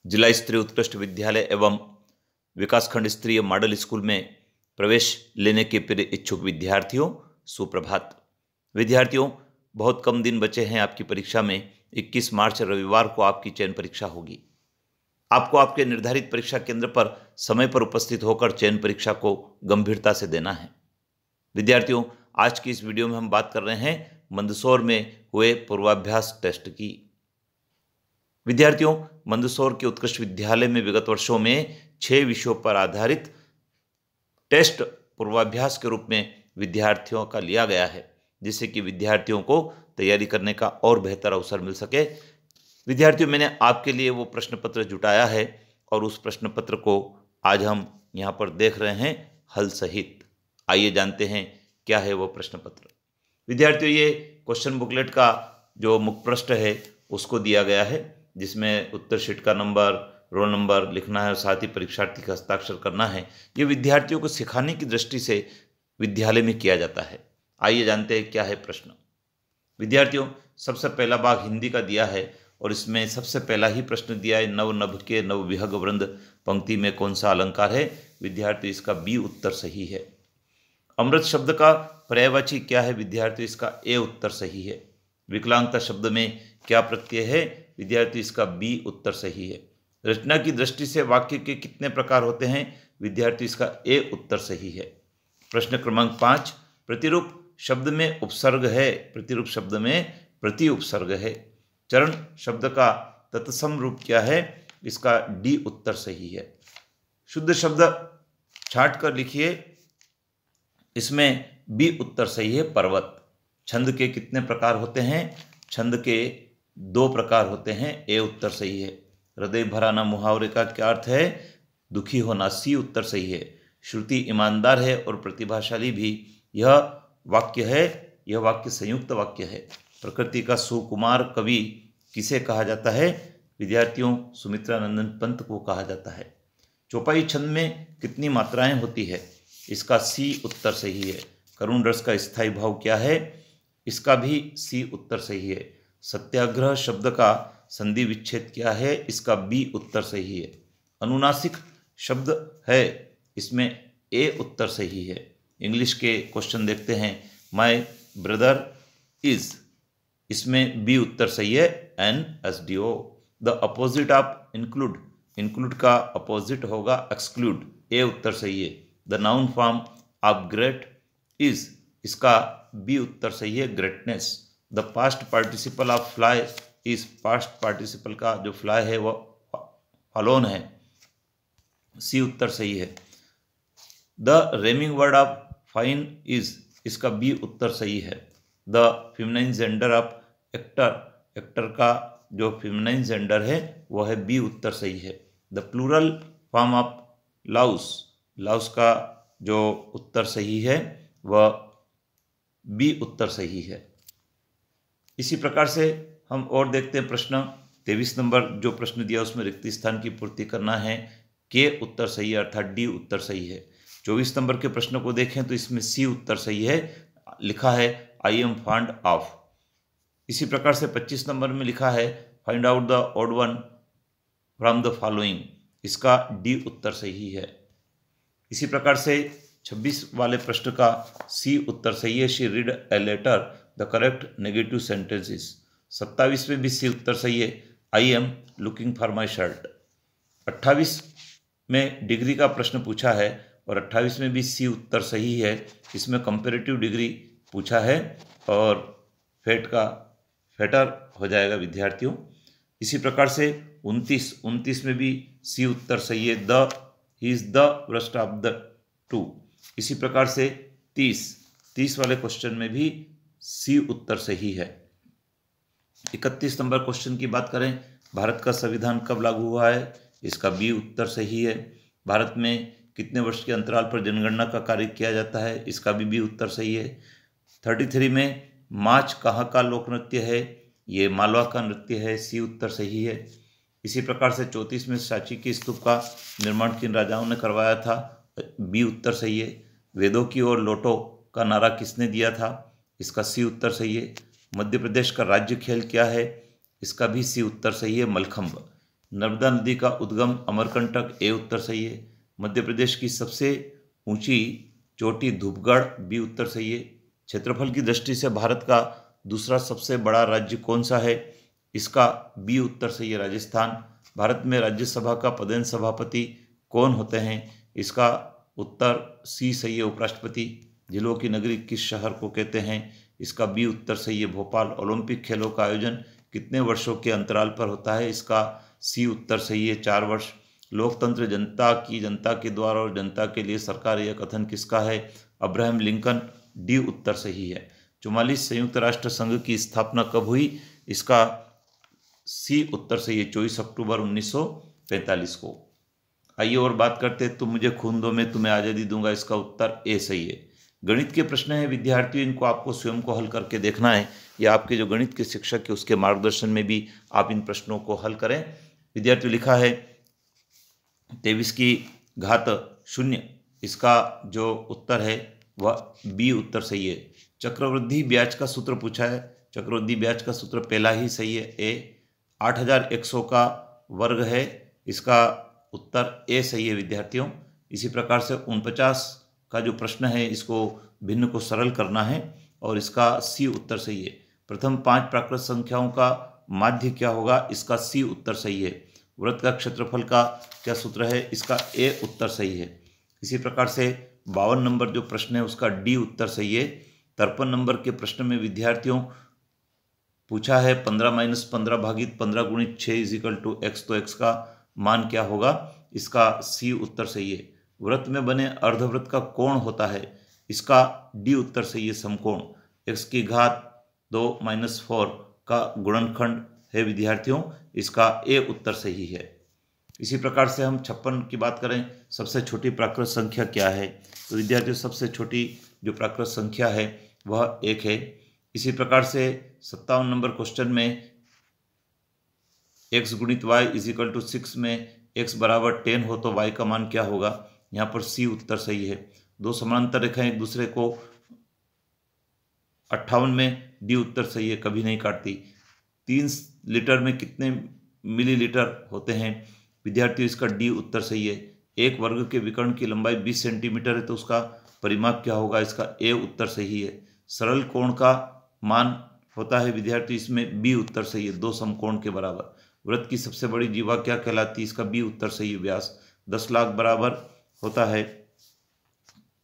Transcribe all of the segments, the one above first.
जिला स्तरीय उत्कृष्ट विद्यालय एवं विकासखंड स्तरीय मॉडल स्कूल में प्रवेश लेने के प्रिय इच्छुक विद्यार्थियों, सुप्रभात। विद्यार्थियों, बहुत कम दिन बचे हैं आपकी परीक्षा में। 21 मार्च रविवार को आपकी चयन परीक्षा होगी। आपको आपके निर्धारित परीक्षा केंद्र पर समय पर उपस्थित होकर चयन परीक्षा को गंभीरता से देना है। विद्यार्थियों, आज की इस वीडियो में हम बात कर रहे हैं मंदसौर में हुए पूर्वाभ्यास टेस्ट की। विद्यार्थियों, मंदसौर के उत्कृष्ट विद्यालय में विगत वर्षों में 6 विषयों पर आधारित टेस्ट पूर्वाभ्यास के रूप में विद्यार्थियों का लिया गया है, जिससे कि विद्यार्थियों को तैयारी करने का और बेहतर अवसर मिल सके। विद्यार्थियों, मैंने आपके लिए वो प्रश्न पत्र जुटाया है और उस प्रश्न पत्र को आज हम यहाँ पर देख रहे हैं हल सहित। आइए जानते हैं क्या है वो प्रश्न पत्र। विद्यार्थियों, ये क्वेश्चन बुकलेट का जो मुख्य प्रश्न है उसको दिया गया है, जिसमें उत्तर शीट का नंबर, रोल नंबर लिखना है और साथ ही परीक्षार्थी का हस्ताक्षर करना है। ये विद्यार्थियों को सिखाने की दृष्टि से विद्यालय में किया जाता है। आइए जानते हैं क्या है प्रश्न। विद्यार्थियों, सबसे पहला भाग हिंदी का दिया है और इसमें सबसे पहला ही प्रश्न दिया है, नव नभ के नव विहग वृंद पंक्ति में कौन सा अलंकार है। विद्यार्थी, इसका बी उत्तर सही है। अमृत शब्द का पर्यायवाची क्या है। विद्यार्थी, इसका ए उत्तर सही है। विकलांगता शब्द में क्या प्रत्यय है। विद्यार्थी, इसका बी उत्तर सही है। रचना की दृष्टि से वाक्य के कितने प्रकार होते हैं। विद्यार्थी, इसका ए उत्तर सही है। प्रश्न क्रमांक 5, प्रतिरूप शब्द में उपसर्ग है। प्रतिरूप शब्द में प्रति उपसर्ग है। चरण शब्द का तत्सम रूप क्या है। इसका डी उत्तर सही है। शुद्ध शब्द छांट कर लिखिए, इसमें बी उत्तर सही है, पर्वत। छंद के कितने प्रकार होते हैं। छंद के 2 प्रकार होते हैं, ए उत्तर सही है। हृदय भराना मुहावरे का क्या अर्थ है। दुखी होना, सी उत्तर सही है। श्रुति ईमानदार है और प्रतिभाशाली भी, यह वाक्य है, यह वाक्य संयुक्त वाक्य है। प्रकृति का सुकुमार कवि किसे कहा जाता है। विद्यार्थियों, सुमित्रा नंदन पंत को कहा जाता है। चौपाई छंद में कितनी मात्राएं होती है। इसका सी उत्तर सही है। करुण रस का स्थायी भाव क्या है। इसका भी सी उत्तर सही है। सत्याग्रह शब्द का संधि विच्छेद क्या है। इसका बी उत्तर सही है। अनुनासिक शब्द है, इसमें ए उत्तर सही है। इंग्लिश के क्वेश्चन देखते हैं। माय ब्रदर इज, इसमें बी उत्तर सही है, N S D O. The opposite of include, include का अपोजिट होगा एक्सक्लूड, ए उत्तर सही है। The noun form of great is, इसका बी उत्तर सही है, greatness. The past participle of fly is, past participle का जो फ्लाई है वह फलोन है, सी उत्तर सही है। The रेमिंग word of fine is, इसका बी उत्तर सही है। The feminine gender of actor, actor का जो फेमिनाइन जेंडर है वह है, बी उत्तर सही है। The plural form of louse, louse का जो उत्तर सही है वह बी उत्तर सही है। इसी प्रकार से हम और देखते हैं प्रश्न 23 नंबर जो प्रश्न दिया उसमें रिक्त स्थान की पूर्ति करना है, के उत्तर सही है, अर्थात डी उत्तर सही है। 24 नंबर के प्रश्न को देखें तो इसमें सी उत्तर सही है, लिखा है आई एम फॉन्ड ऑफ। इसी प्रकार से 25 नंबर में लिखा है find out the odd one from the following, इसका डी उत्तर सही है। इसी प्रकार से 26 वाले प्रश्न का सी उत्तर सही है, she read a letter, the correct negative sentences. 27 में भी सी उत्तर सही है, I am looking for my shirt. 28 में डिग्री का प्रश्न पूछा है और 28 में भी सी उत्तर सही है, इसमें कंपेरेटिव डिग्री पूछा है और फेट का फेटर हो जाएगा विद्यार्थियों। इसी प्रकार से 29 में भी सी उत्तर सही है, the he is the worst of the two. इसी प्रकार से 30 वाले क्वेश्चन में भी सी उत्तर सही है। 31 नंबर क्वेश्चन की बात करें, भारत का संविधान कब लागू हुआ है, इसका बी उत्तर सही है। भारत में कितने वर्ष के अंतराल पर जनगणना का कार्य किया जाता है, इसका भी बी उत्तर सही है। 33 में माच कहाँ का लोक नृत्य है, ये मालवा का नृत्य है, सी उत्तर सही है। इसी प्रकार से 34 में सांची के स्तूप का निर्माण किन राजाओं ने करवाया था, बी उत्तर सही है। वेदों की ओर लौटो का नारा किसने दिया था, इसका सी उत्तर सही है। मध्य प्रदेश का राज्य खेल क्या है, इसका भी सी उत्तर सही है, मलखंब। नर्मदा नदी का उद्गम अमरकंटक, ए उत्तर सही है। मध्य प्रदेश की सबसे ऊंची चोटी धूपगढ़, बी उत्तर सही है। क्षेत्रफल की दृष्टि से भारत का दूसरा सबसे बड़ा राज्य कौन सा है? इसका बी उत्तर सही है, राजस्थान। भारत में राज्यसभा का पदेन सभापति कौन होते हैं? इसका उत्तर सी सही है, उपराष्ट्रपति। झीलों की नगरी किस शहर को कहते हैं? इसका बी उत्तर सही है, भोपाल। ओलंपिक खेलों का आयोजन कितने वर्षों के अंतराल पर होता है? इसका सी उत्तर सही है, 4 वर्ष। लोकतंत्र जनता के द्वारा और जनता के लिए सरकार, यह कथन किसका है? अब्राहम लिंकन, डी उत्तर सही है। 44 संयुक्त राष्ट्र संघ की स्थापना कब हुई? इसका सी उत्तर सही है, 24 अक्टूबर 1945 को। आइए और बात करते हैं, तुम मुझे खून दो मैं तुम्हें आज़ादी दूंगा। इसका उत्तर ए सही है। गणित के प्रश्न हैं विद्यार्थियों, इनको आपको स्वयं को हल करके देखना है या आपके जो गणित के शिक्षक है उसके मार्गदर्शन में भी आप इन प्रश्नों को हल करें। विद्यार्थियों, लिखा है 23 की घात 0, इसका जो उत्तर है वह बी उत्तर सही है। चक्रवृद्धि ब्याज का सूत्र पूछा है, चक्रवृद्धि ब्याज का सूत्र पहला ही सही है, ए। 8100 का वर्ग है, इसका उत्तर ए सही है विद्यार्थियों। इसी प्रकार से 49 का जो प्रश्न है, इसको भिन्न को सरल करना है और इसका सी उत्तर सही है। प्रथम 5 प्राकृत संख्याओं का माध्य क्या होगा? इसका सी उत्तर सही है। वृत्त का क्षेत्रफल का क्या सूत्र है? इसका ए उत्तर सही है। इसी प्रकार से 52 नंबर जो प्रश्न है उसका डी उत्तर सही है। 53 नंबर के प्रश्न में विद्यार्थियों पूछा है 15 - 15 भागित 15 गुणित 6 इजिकल टू एक्स, तो एक्स का मान क्या होगा? इसका सी उत्तर सही है। वृत्त में बने अर्धवृत्त का कोण होता है, इसका डी उत्तर सही है, समकोण। एक्स की घात 2 - 4 का गुणनखंड है विद्यार्थियों, इसका ए उत्तर सही है। इसी प्रकार से हम 56 की बात करें, सबसे छोटी प्राकृत संख्या क्या है? तो विद्यार्थियों सबसे छोटी जो प्राकृत संख्या है वह 1 है। इसी प्रकार से 57 नंबर क्वेश्चन में x गुणित y इजिकल टू 6 में x बराबर 10 हो तो y का मान क्या होगा? यहाँ पर सी उत्तर सही है। 2 समानांतर रेखाएं एक दूसरे को 58 में डी उत्तर सही है, कभी नहीं काटती। 3 लीटर में कितने मिलीलीटर होते हैं? विद्यार्थियों इसका डी उत्तर सही है। एक वर्ग के विकर्ण की लंबाई 20 सेंटीमीटर है तो उसका परिमाप क्या होगा? इसका ए उत्तर सही है। सरल कोण का मान होता है विद्यार्थी, इसमें बी उत्तर सही है, 2 समकोण के बराबर। वृत्त की सबसे बड़ी जीवा क्या कहलाती है? इसका बी उत्तर सही है, व्यास। 10 लाख बराबर होता है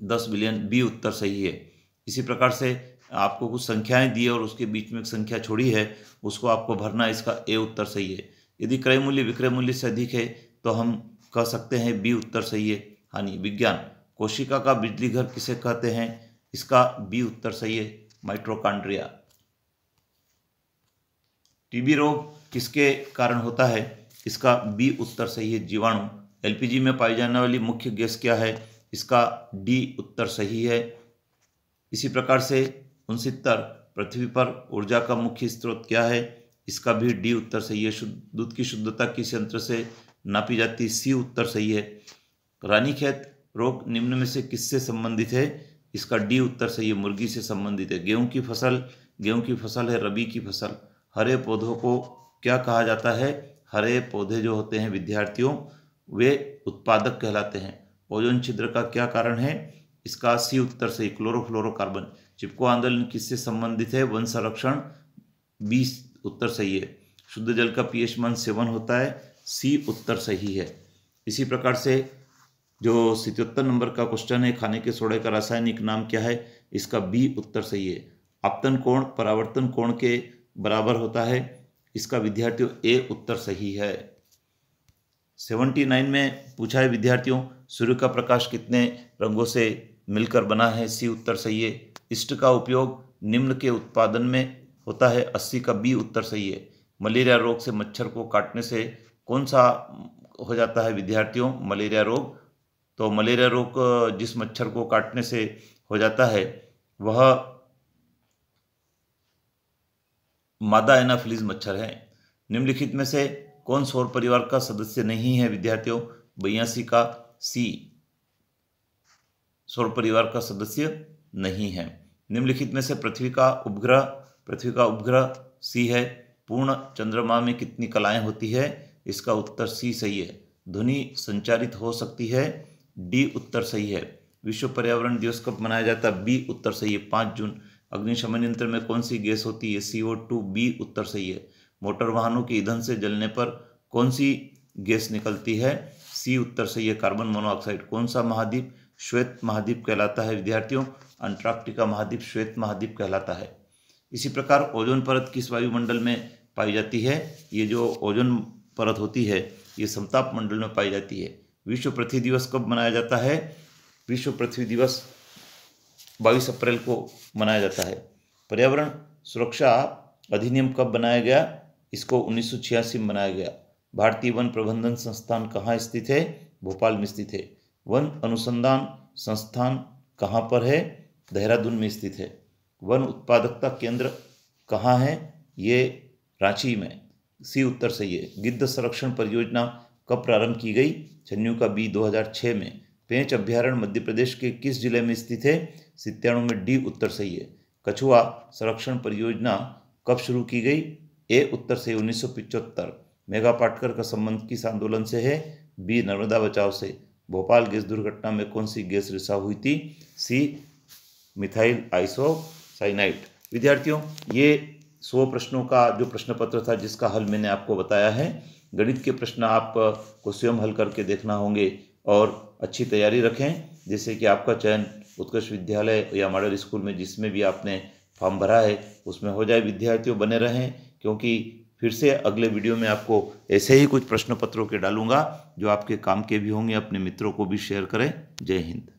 10 बिलियन, बी उत्तर सही है। इसी प्रकार से आपको कुछ संख्याएं दी और उसके बीच में एक संख्या छोड़ी है, उसको आपको भरना है, इसका ए उत्तर सही है। यदि क्रय मूल्य विक्रय मूल्य से अधिक है तो हम कह सकते हैं बी उत्तर सही है। हानि विज्ञान, कोशिका का बिजली घर किसे कहते हैं? इसका बी उत्तर सही है, माइटोकॉन्ड्रिया। टीबी रोग किसके कारण होता है? इसका बी उत्तर सही है, जीवाणु। एलपीजी में पाई जाने वाली मुख्य गैस क्या है? इसका डी उत्तर सही है। इसी प्रकार से 69 पृथ्वी पर ऊर्जा का मुख्य स्रोत क्या है? इसका भी डी उत्तर सही है। दूध की शुद्धता किस यंत्र से नापी जाती है? सी उत्तर सही है। रानीखेत रोग निम्न में से किससे संबंधित है? इसका डी उत्तर सही है, मुर्गी से संबंधित है। गेहूं की फसल है रबी की फसल। हरे पौधों को क्या कहा जाता है? हरे पौधे जो होते हैं विद्यार्थियों वे उत्पादक कहलाते हैं। ओजोन छिद्र का क्या कारण है? इसका सी उत्तर सही, क्लोरोफ्लोरोकार्बन। चिपको आंदोलन किससे संबंधित है? वन संरक्षण, बी उत्तर सही है। शुद्ध जल का पीएच मान 7 होता है, सी उत्तर सही है। इसी प्रकार से जो 77 नंबर का क्वेश्चन है, खाने के सोडे का रासायनिक नाम क्या है? इसका बी उत्तर सही है। आपतन कोण परावर्तन कोण के बराबर होता है, इसका विद्यार्थियों ए उत्तर सही है। 79 में पूछा है विद्यार्थियों, सूर्य का प्रकाश कितने रंगों से मिलकर बना है? सी उत्तर सही है। इष्ट का उपयोग निम्न के उत्पादन में होता है, 80 का बी उत्तर सही है। मलेरिया रोग से मच्छर को काटने से कौन सा हो जाता है विद्यार्थियों? मलेरिया रोग। तो मलेरिया रोग जिस मच्छर को काटने से हो जाता है वह मादा एनाफिलीज मच्छर है। निम्नलिखित में से कौन सौर परिवार का सदस्य नहीं है विद्यार्थियों? 82 का सी सौर परिवार का सदस्य नहीं है। निम्नलिखित में से पृथ्वी का उपग्रह सी है। पूर्ण चंद्रमा में कितनी कलाएं होती है? इसका उत्तर सी सही है। ध्वनि संचारित हो सकती है, डी उत्तर सही है। विश्व पर्यावरण दिवस कब मनाया जाता है? बी उत्तर सही है, 5 जून। अग्निशमन यंत्र में कौन सी गैस होती है? CO2, बी उत्तर सही है। मोटर वाहनों के ईंधन से जलने पर कौन सी गैस निकलती है? सी उत्तर सही है, कार्बन मोनोऑक्साइड। कौन सा महाद्वीप श्वेत महाद्वीप कहलाता है? विद्यार्थियों, अंटार्कटिका महाद्वीप श्वेत महाद्वीप कहलाता है। इसी प्रकार ओजोन परत किस वायुमंडल में पाई जाती है? ये जो ओजोन परत होती है ये समताप मंडल में पाई जाती है। विश्व पृथ्वी दिवस कब मनाया जाता है? विश्व पृथ्वी दिवस 22 अप्रैल को मनाया जाता है। पर्यावरण सुरक्षा अधिनियम कब बनाया गया? इसको 1986 में बनाया गया। भारतीय वन प्रबंधन संस्थान कहाँ स्थित है? भोपाल में स्थित है। वन अनुसंधान संस्थान कहाँ पर है? देहरादून में स्थित है। वन उत्पादकता केंद्र कहाँ है? ये रांची में। सी उत्तर सही है। गिद्ध संरक्षण परियोजना कब प्रारंभ की गई? छन्नू का बी 2006 में। पेंच अभ्यारण्य मध्य प्रदेश के किस जिले में स्थित है? 97 में, डी उत्तर सही है। कछुआ संरक्षण परियोजना कब शुरू की गई? ए उत्तर से 1975। मेघा पाटकर का संबंध किस आंदोलन से है? बी नर्मदा बचाओ से। भोपाल गैस दुर्घटना में कौन सी गैस रिसाव हुई थी? C methyl isocyanide. विद्यार्थियों, ये 100 प्रश्नों का जो प्रश्न पत्र था जिसका हल मैंने आपको बताया है। गणित के प्रश्न आपको स्वयं हल करके देखना होंगे और अच्छी तैयारी रखें, जिससे कि आपका चयन उत्कृष्ट विद्यालय या मॉडल स्कूल में जिसमें भी आपने फॉर्म भरा है उसमें हो जाए। विद्यार्थियों बने रहें, क्योंकि फिर से अगले वीडियो में आपको ऐसे ही कुछ प्रश्न पत्रों के डालूंगा जो आपके काम के भी होंगे। अपने मित्रों को भी शेयर करें। जय हिंद।